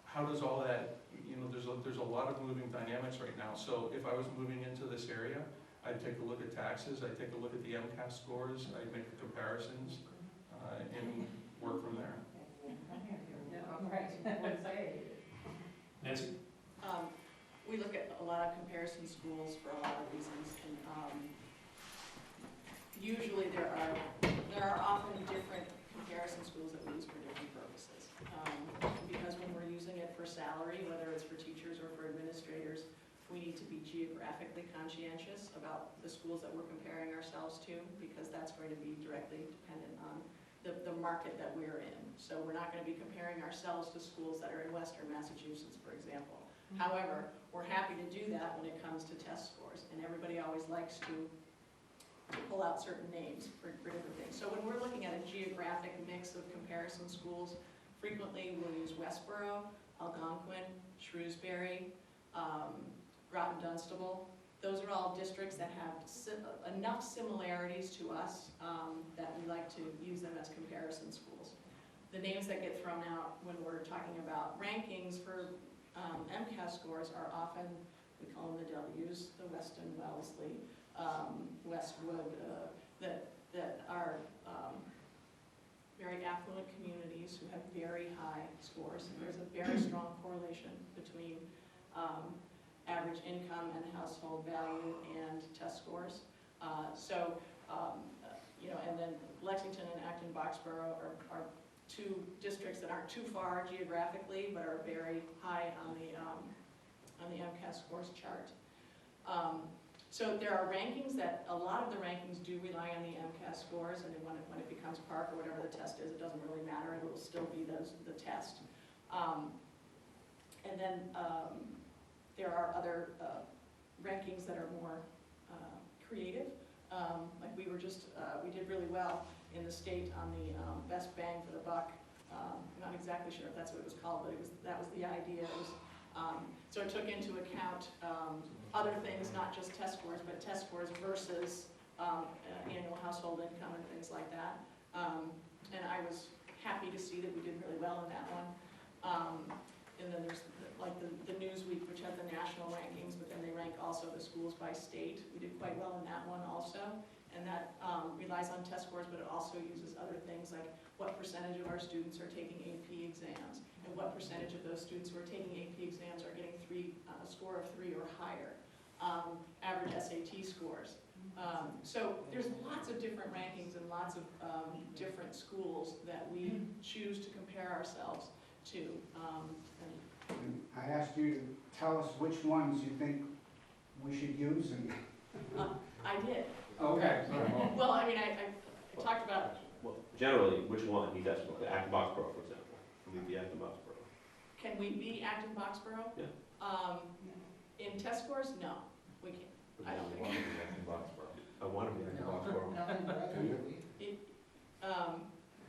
how does all that, you know, there's a lot of moving dynamics right now. So if I was moving into this area, I'd take a look at taxes, I'd take a look at the MCAS scores, I'd make the comparisons, and work from there. Nancy? We look at a lot of comparison schools for a lot of reasons, and usually there are often different comparison schools that we use for different purposes. Because when we're using it for salary, whether it's for teachers or for administrators, we need to be geographically conscientious about the schools that we're comparing ourselves to, because that's going to be directly dependent on the market that we're in. So we're not going to be comparing ourselves to schools that are in Western Massachusetts, for example. However, we're happy to do that when it comes to test scores, and everybody always likes to pull out certain names for different things. So when we're looking at a geographic mix of comparison schools, frequently we'll use Westboro, Algonquin, Shrewsbury, Groton Dunstable. Those are all districts that have enough similarities to us that we like to use them as comparison schools. The names that get thrown out when we're talking about rankings for MCAS scores are often, we call them the W's, the Weston, Wellesley, Westwood, that are very affluent communities who have very high scores. And there's a very strong correlation between average income and household value and test scores. You know, and then Lexington and Acton-Boxborough are two districts that aren't too far geographically, but are very high on the MCAS scores chart. So there are rankings that, a lot of the rankings do rely on the MCAS scores, and then when it becomes Park or whatever the test is, it doesn't really matter, it will still be the test. And then there are other rankings that are more creative. Like we did really well in the state on the best bang for the buck. I'm not exactly sure if that's what it was called, but that was the idea. So it took into account other things, not just test scores, but test scores versus annual household income and things like that. And I was happy to see that we did really well in that one. And then there's like the Newsweek, which has the national rankings, but then they rank also the schools by state. We did quite well in that one also. And that relies on test scores, but it also uses other things like what percentage of our students are taking AP exams, and what percentage of those students who are taking AP exams are getting a score of 3 or higher, average SAT scores. So there's lots of different rankings and lots of different schools that we choose to compare ourselves to. I asked you to tell us which ones you think we should use, and I did. okay. Well, I mean, I talked about. Well, generally, which one he does, the Acton-Boxborough, for example. Leave the Acton-Boxborough. Can we be Acton-Boxborough? Yeah. In test scores, no, we can't. I don't think. I want to be Acton-Boxborough.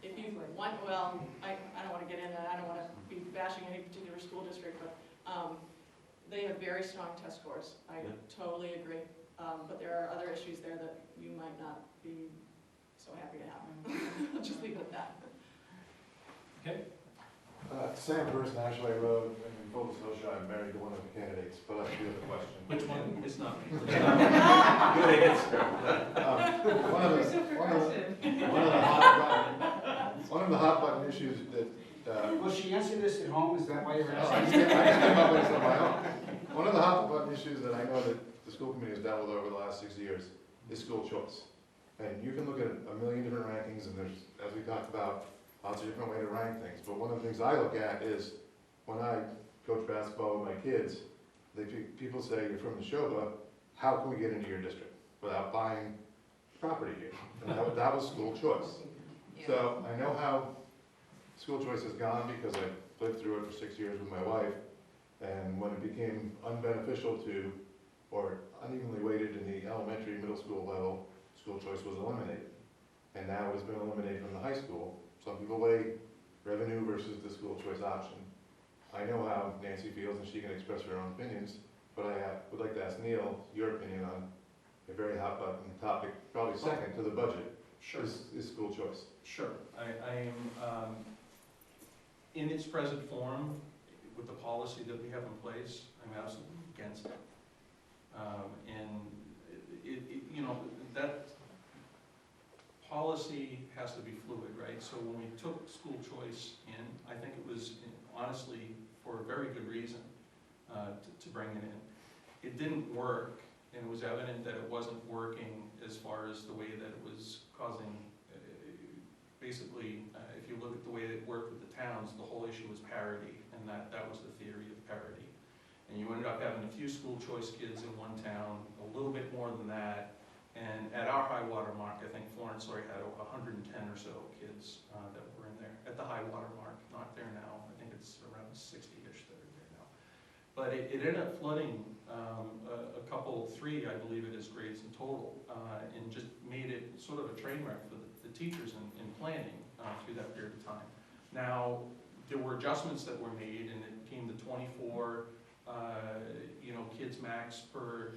If you want, well, I don't want to get into that. I don't want to be bashing any particular school district, but they have very strong test scores. I totally agree. But there are other issues there that you might not be so happy to have. I'll just leave it at that. Okay. Sam Bruce, Nashway Road, and in full disclosure, I'm married to one of the candidates, but I do have a question. Which one? It's not me. Good answer. One of the hot button issues that, Will she answer this at home? Is that why you're I asking? just came up with this on my own. One of the hot button issues that I know that the school committee has dealt with over the last last 6 years is school choice. And you can look at a million different rankings, and there's, as we talked about, lots of different ways to rank things. But one of the things I look at is when I coach basketball with my kids, people say, you're from Neshoba, how can we get into your district without buying property here? And that was school choice. So I know how school choice has gone because I lived through it for 6 years with my wife. And when it became unbeneficial to, or unevenly weighted in the elementary, middle school level, school choice was eliminated. And now it's been eliminated from the high school. Some people weigh revenue versus the school choice option. I know how Nancy feels and she can express her own opinions, but I would like to ask Neal your opinion on a very hot button topic, probably second to the budget, Sure. is school choice. Sure. I am, in its present form, with the policy that we have in place, I'm absolutely against it. And you know, that policy has to be fluid, right? So when we took school choice in, I think it was honestly for a very good reason to bring it in. It didn't work, and it was evident that it wasn't working as far as the way that it was causing, basically, if you look at the way it worked with the towns, the whole issue was parity, and that was the theory of parity. And you ended up having a few school choice kids in one town, a little bit more than that, and at our high water mark, I think Florence already had 110 or so kids that were in there, at the high water mark, not there now, I think it's around 60-ish that are there now. But it ended up flooding a couple, 3 I believe it is, grades in total, and just made it sort of a train wreck for the teachers in planning through that period of time. Now, there were adjustments that were made, and it came to 24 kids max per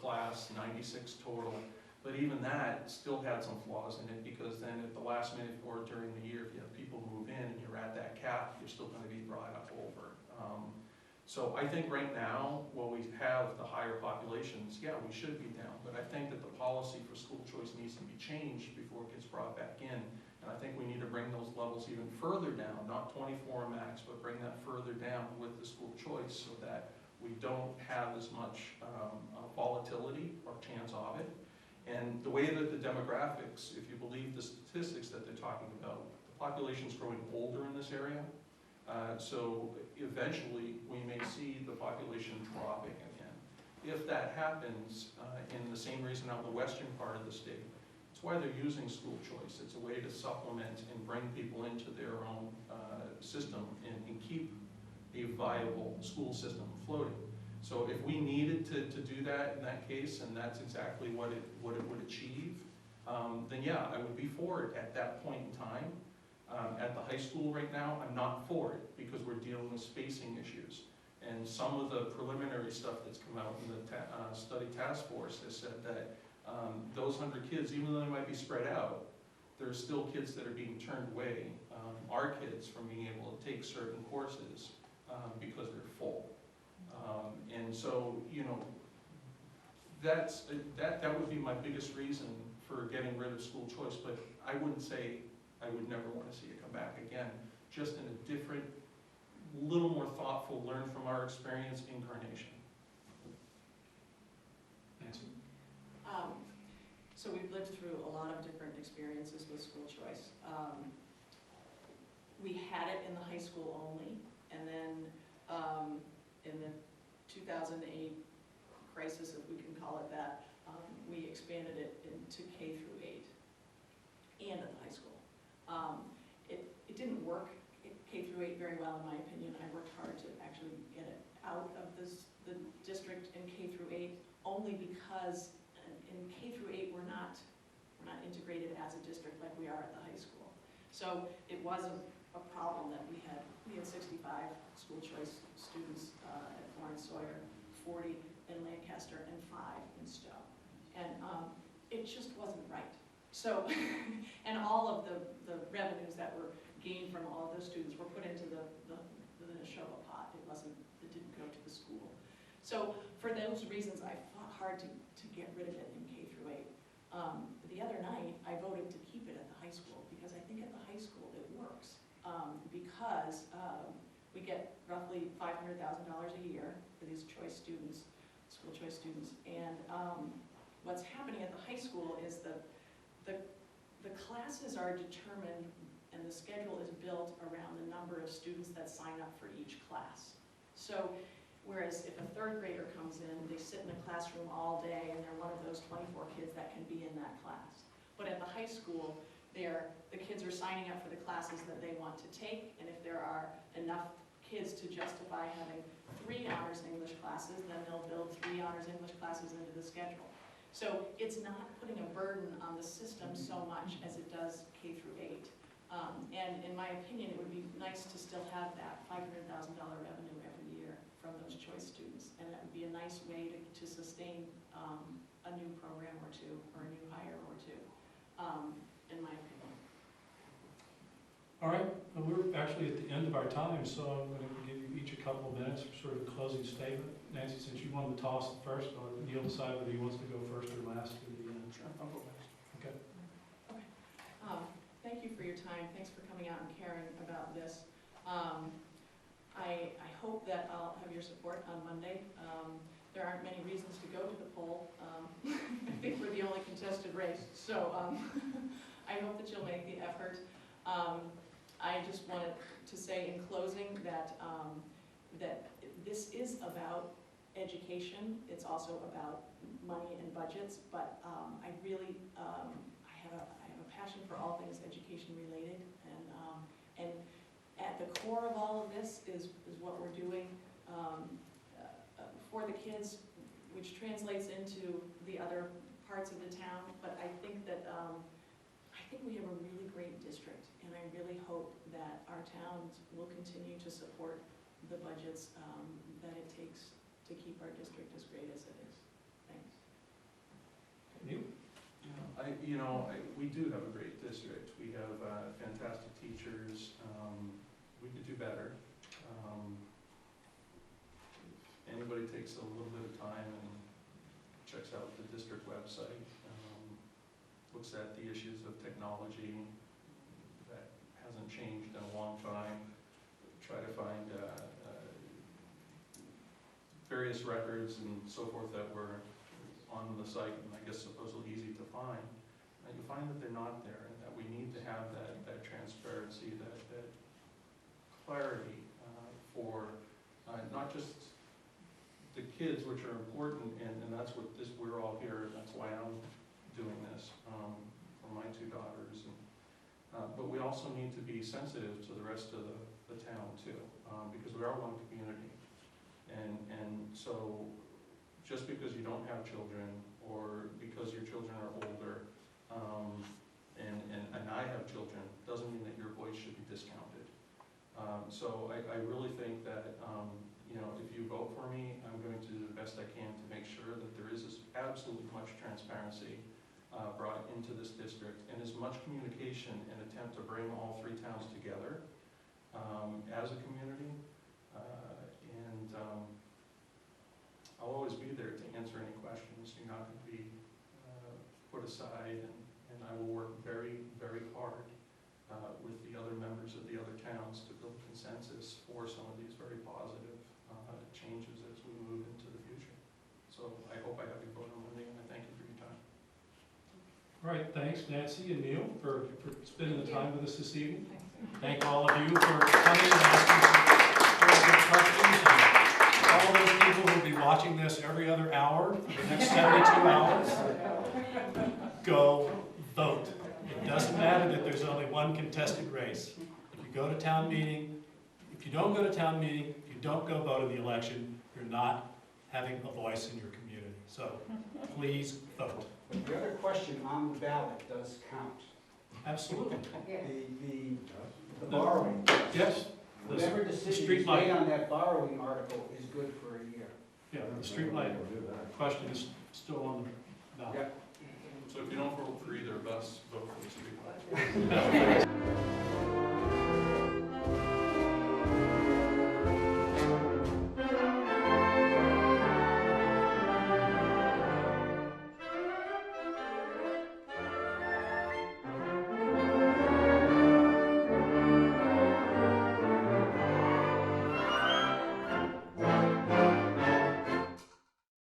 class, 96 total. But even that still had some flaws in it, because then at the last minute or during the year, if you have people move in and you're at that cap, you're still going to be brought up over. So I think right now, while we have the higher populations, yeah, we should be down. But I think that the policy for school choice needs to be changed before it gets brought back in. And I think we need to bring those levels even further down, not 24 max, but bring that further down with the school choice so that we don't have as much volatility or chance of it. And the way that the demographics, if you believe the statistics that they're talking about, the population's growing older in this area. So eventually we may see the population dropping again. If that happens, in the same reason out in the western part of the state, that's why they're using school choice. It's a way to supplement and bring people into their own system and keep a viable school system floating. So if we needed to do that in that case, and that's exactly what it would achieve, then yeah, I would be for it at that point in time. At the high school right now, I'm not for it because we're dealing with spacing issues. And some of the preliminary stuff that's come out in the study task force has said that those 100 kids, even though they might be spread out, there's still kids that are being turned away, our kids, from being able to take certain courses because they're full. And so, that would be my biggest reason for getting rid of school choice, but I wouldn't say I would never want to see it come back again, just in a different, little more thoughtful, learn from our experience incarnation. Nancy? So we've lived through a lot of different experiences with school choice. We had it in the high school only, and then in the 2008 crisis, if we can call it that, we expanded it into K through 8 and at the high school. It didn't work K through 8 very well, in my opinion. I worked hard to actually get it out of the district in K through 8, only because in K through 8 we're not integrated as a district like we are at the high school. So it wasn't a problem that we had 65 school choice students at Florence Sawyer, 40 in Lancaster, and 5 in Stowe. And it just wasn't right. So, and all of the revenues that were gained from all of those students were put into the Neshoba pot. It didn't go to the school. So for those reasons, I fought hard to get rid of it in K through 8. The other night, I voted to keep it at the high school because I think at the high school it works. Because we get roughly $500,000 a year for these choice students. school choice students. And what's happening at the high school is the classes are determined and the schedule is built around the number of students that sign up for each class. So whereas if a third grader comes in, they sit in the classroom all day and they're one of those 24 kids that can be in that class. But at the high school, the kids are signing up for the classes that they want to take, and if there are enough kids to justify having 3 honors English classes, then they'll build 3 honors English classes into the schedule. So it's not putting a burden on the system so much as it does K through 8. And in my opinion, it would be nice to still have that $500,000 revenue every year from those choice students, and that would be a nice way to sustain a new program or two, or a new hire or two, in my opinion. All right, well, we're actually at the end of our time, so I'm going to give you each a couple of minutes for sort of a closing statement. Nancy, since you wanted to toss it first, or Neal decide whether he wants to go first or last to the end. Sure, I'll go next. Okay. Thank you for your time. Thanks for coming out and caring about this. I hope that I'll have your support on Monday. There aren't many reasons to go to the poll. I think we're the only contested race, so I hope that you'll make the effort. I just wanted to say in closing that that this is about education. It's also about money and budgets, but I really I have a passion for all things education related, and at the core of all of this is what we're doing for the kids, which translates into the other parts of the town. But I think that we have a really great district, and I really hope that our towns will continue to support the budgets that it takes to keep our district as great as it is. Thanks. Neal? We do have a great district. We have fantastic teachers. We could do better. If anybody takes a little bit of time and checks out the district website, looks at the issues of technology that hasn't changed in a long time, try to find various records and so forth that were on the site and I guess supposedly easy to find, you find that they're not there, and that we need to have that transparency, that clarity for not just the kids, which are important, and that's what we're all here, and that's why I'm doing this for my 2 daughters. But we also need to be sensitive to the rest of the town too, because we are one community. And so just because you don't have children, or because your children are older, and I have children, doesn't mean that your voice should be discounted. So I really think that, if you vote for me, I'm going to do the best I can to make sure that there is absolutely much transparency brought into this district, and as much communication and attempt to bring all 3 towns together as a community. I'll always be there to answer any questions. You're not going to be put aside, and I will work very, very hard with the other members of the other towns to build consensus for some of these very positive changes as we move into the future. So I hope I have your vote on Monday, and I thank you for your time. All right, thanks Nancy and Neal for spending the time with us this evening. Thank all of you for coming and asking some good questions. And all those people will be watching this every other hour for the next 72 hours. Go vote. It doesn't matter that there's only one contested race. If you go to town meeting, if you don't go to town meeting, if you don't go vote in the election, you're not having a voice in your community. So please vote. But the other question on the ballot does count. Absolutely. The borrowing. Yes. Whatever decision is made on that borrowing article is good for a year. Yeah, the street light question is still on the ballot. Yep. So if you don't vote for either of us, vote for the street light.